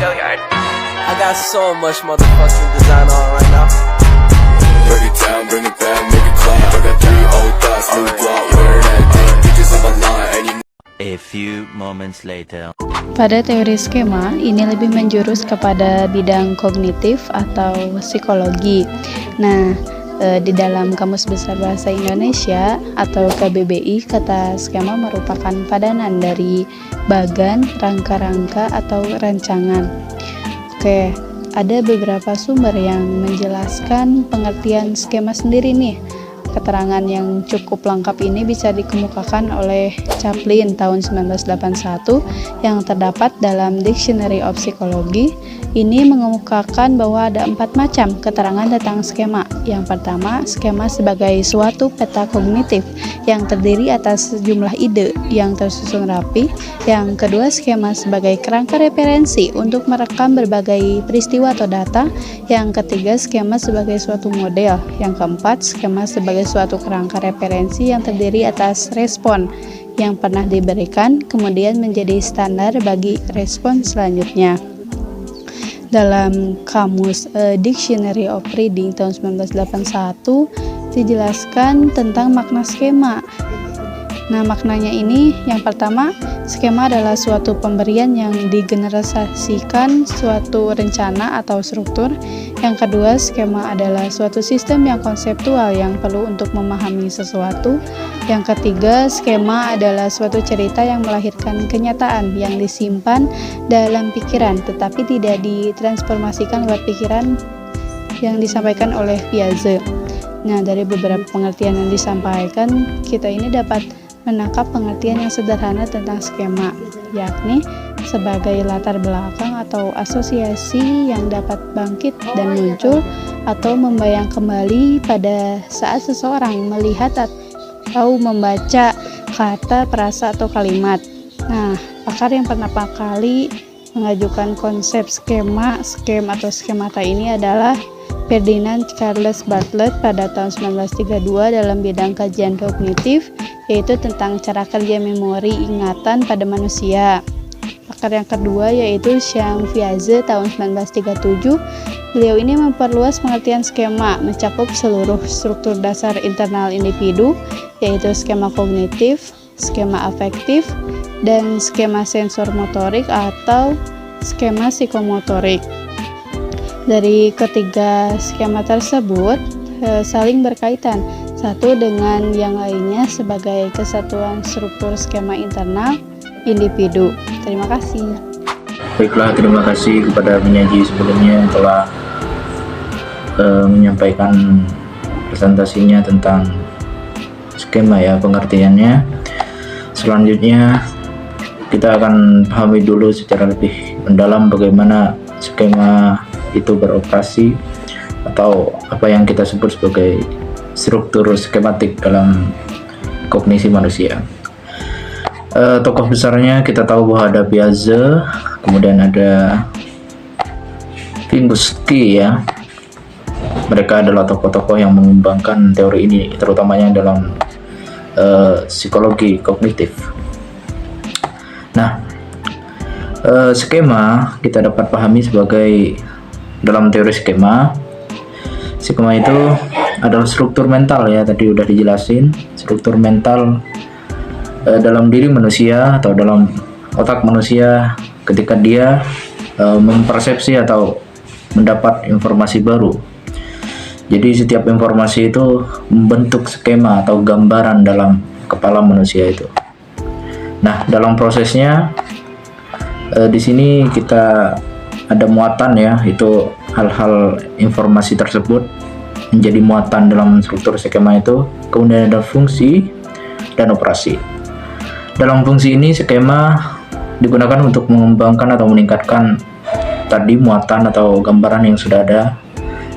I got so much motherfucking design on right now. Break it down, bring it back, make it clap. I got 3 old thoughts, new guap, where that thing. Bitches on my line, and you A few moments later. Pada teori skema, ini lebih menjurus kepada bidang kognitif atau psikologi. Nah, di dalam Kamus Besar Bahasa Indonesia atau KBBI, kata skema merupakan padanan dari bagan, rangka-rangka, atau rancangan. Oke, ada beberapa sumber yang menjelaskan pengertian skema sendiri nih. Keterangan yang cukup lengkap ini bisa dikemukakan oleh Chaplin tahun 1981 yang terdapat dalam Dictionary of Psychology. Ini mengemukakan bahwa ada 4 macam keterangan tentang skema. Yang pertama, skema sebagai suatu peta kognitif yang terdiri atas sejumlah ide yang tersusun rapi. Yang kedua, skema sebagai kerangka referensi untuk merekam berbagai peristiwa atau data. Yang ketiga, skema sebagai suatu model. Yang keempat, skema sebagai suatu kerangka referensi yang terdiri atas respon yang pernah diberikan, kemudian menjadi standar bagi respon selanjutnya. Dalam Kamus Dictionary of Reading tahun 1981 dijelaskan tentang makna skema. Nah, maknanya ini yang pertama, skema adalah suatu pemberian yang digeneralisasikan suatu rencana atau struktur. Yang kedua, skema adalah suatu sistem yang konseptual yang perlu untuk memahami sesuatu. Yang ketiga, skema adalah suatu cerita yang melahirkan kenyataan yang disimpan dalam pikiran tetapi tidak ditransformasikan lewat pikiran yang disampaikan oleh Piaget. Nah, dari beberapa pengertian yang disampaikan, kita ini dapat menangkap pengertian yang sederhana tentang skema, yakni sebagai latar belakang atau asosiasi yang dapat bangkit dan muncul atau membayang kembali pada saat seseorang melihat atau membaca kata, frasa, atau kalimat. Nah, pakar yang pertama kali mengajukan konsep skema atau skemata ini adalah Ferdinand Charles Bartlett pada tahun 1932 dalam bidang kajian kognitif, yaitu tentang cara kerja memori ingatan pada manusia. Pakar yang kedua yaitu Jean Piaget tahun 1937. Beliau ini memperluas pengertian skema mencakup seluruh struktur dasar internal individu, yaitu skema kognitif, skema afektif, dan skema sensor motorik atau skema psikomotorik. Dari ketiga skema tersebut saling berkaitan satu dengan yang lainnya sebagai kesatuan struktur skema internal individu. Terima kasih. Baiklah, terima kasih kepada penyaji sebelumnya yang telah menyampaikan presentasinya tentang skema ya, pengertiannya. Selanjutnya kita akan pahami dulu secara lebih mendalam bagaimana skema itu beroperasi atau apa yang kita sebut sebagai struktur skematik dalam kognisi manusia. Tokoh besarnya kita tahu bahwa ada Piaget, kemudian ada Vygotsky ya. Mereka adalah tokoh-tokoh yang mengembangkan teori ini, terutamanya dalam psikologi kognitif. Nah, skema kita dapat pahami sebagai dalam teori skema itu adalah struktur mental ya, tadi udah dijelasin struktur mental dalam diri manusia atau dalam otak manusia ketika dia mempersepsi atau mendapat informasi baru. Jadi setiap informasi itu membentuk skema atau gambaran dalam kepala manusia itu. Nah, dalam prosesnya di sini kita ada muatan ya, itu hal-hal informasi tersebut menjadi muatan dalam struktur skema itu. Kemudian ada fungsi dan operasi. Dalam fungsi ini skema digunakan untuk mengembangkan atau meningkatkan tadi muatan atau gambaran yang sudah ada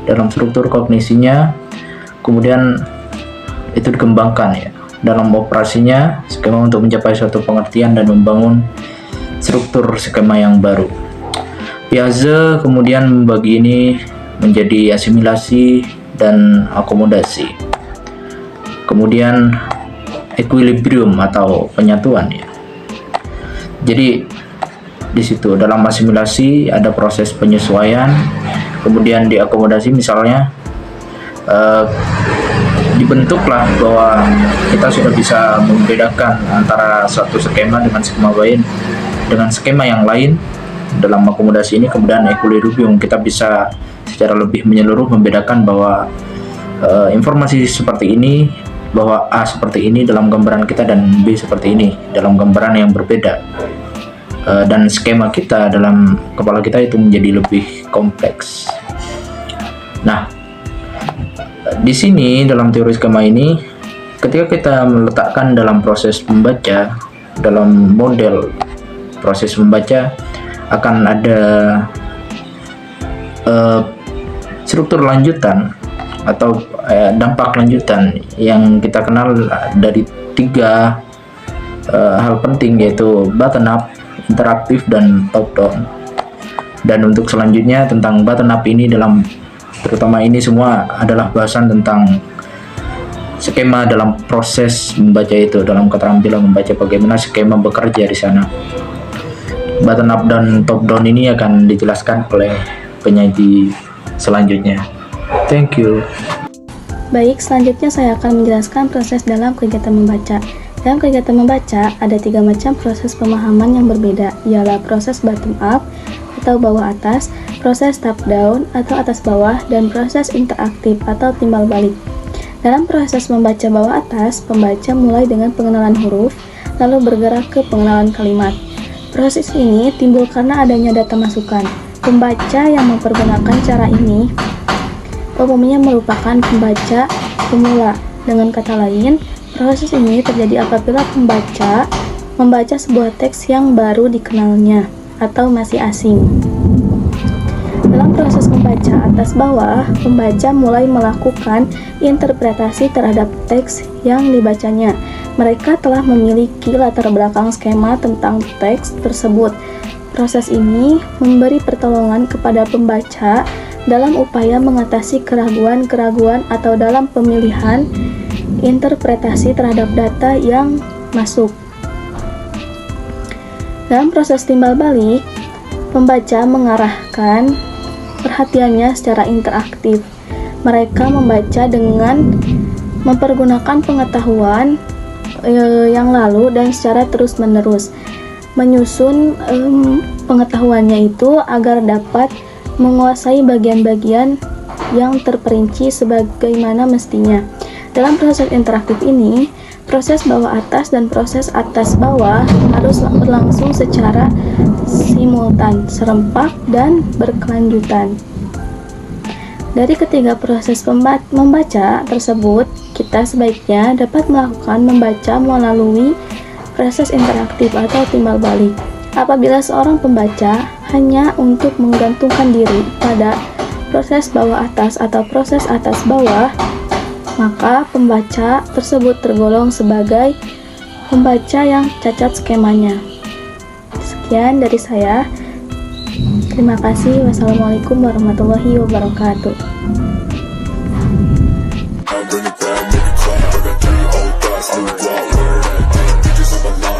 dalam struktur kognisinya, kemudian itu dikembangkan ya. Dalam operasinya, skema untuk mencapai suatu pengertian dan membangun struktur skema yang baru. Piaget kemudian membagi ini menjadi asimilasi dan akomodasi. Kemudian equilibrium atau penyatuan ya. Jadi di situ. Dalam asimilasi ada proses penyesuaian, kemudian diakomodasi, misalnya dibentuklah bahwa kita sudah bisa membedakan antara suatu skema dengan skema lain dengan skema yang lain. Dalam akomodasi ini kemudian equilibrium, kita bisa secara lebih menyeluruh membedakan bahwa informasi seperti ini, bahwa A seperti ini dalam gambaran kita dan B seperti ini dalam gambaran yang berbeda, dan skema kita dalam kepala kita itu menjadi lebih kompleks. Nah, di sini dalam teori skema ini, ketika kita meletakkan dalam proses membaca, dalam model proses membaca akan ada struktur lanjutan atau dampak lanjutan yang kita kenal dari 3 hal penting, yaitu bottom up, interaktif, dan top down. Dan untuk selanjutnya tentang bottom up ini, terutama ini semua adalah bahasan tentang skema dalam proses membaca itu, dalam keterampilan membaca, bagaimana skema bekerja di sana. Bottom up dan top down ini akan dijelaskan oleh penyaji selanjutnya. Thank you. Baik, selanjutnya saya akan menjelaskan proses dalam kegiatan membaca. Dalam kegiatan membaca, ada 3 macam proses pemahaman yang berbeda, ialah proses bottom up atau bawah atas, proses top down atau atas bawah, dan proses interaktif atau timbal balik. Dalam proses membaca bawah atas, pembaca mulai dengan pengenalan huruf, lalu bergerak ke pengenalan kalimat. Proses ini timbul karena adanya data masukan. Pembaca yang mempergunakan cara ini umumnya merupakan pembaca pemula. Dengan kata lain, proses ini terjadi apabila pembaca membaca sebuah teks yang baru dikenalnya atau masih asing. Dalam proses membaca atas bawah, pembaca mulai melakukan interpretasi terhadap teks yang dibacanya. Mereka telah memiliki latar belakang skema tentang teks tersebut. Proses ini memberi pertolongan kepada pembaca dalam upaya mengatasi keraguan-keraguan atau dalam pemilihan interpretasi terhadap data yang masuk. Dalam proses timbal balik, pembaca mengarahkan perhatiannya secara interaktif. Mereka membaca dengan mempergunakan pengetahuan yang lalu dan secara terus-menerus menyusun pengetahuannya itu agar dapat menguasai bagian-bagian yang terperinci sebagaimana mestinya. Dalam proses interaktif ini, proses bawah atas dan proses atas bawah harus berlangsung secara simultan, serempak, dan berkelanjutan. Dari ketiga proses membaca tersebut, kita sebaiknya dapat melakukan membaca melalui proses interaktif atau timbal balik. Apabila seorang pembaca hanya untuk menggantungkan diri pada proses bawah atas atau proses atas bawah, maka pembaca tersebut tergolong sebagai pembaca yang cacat skemanya. Sekian dari saya. Terima kasih. Wassalamualaikum warahmatullahi wabarakatuh. Bring it back, make it clap. I got 3 old thoughts, new block, where that thing, bitches on my line.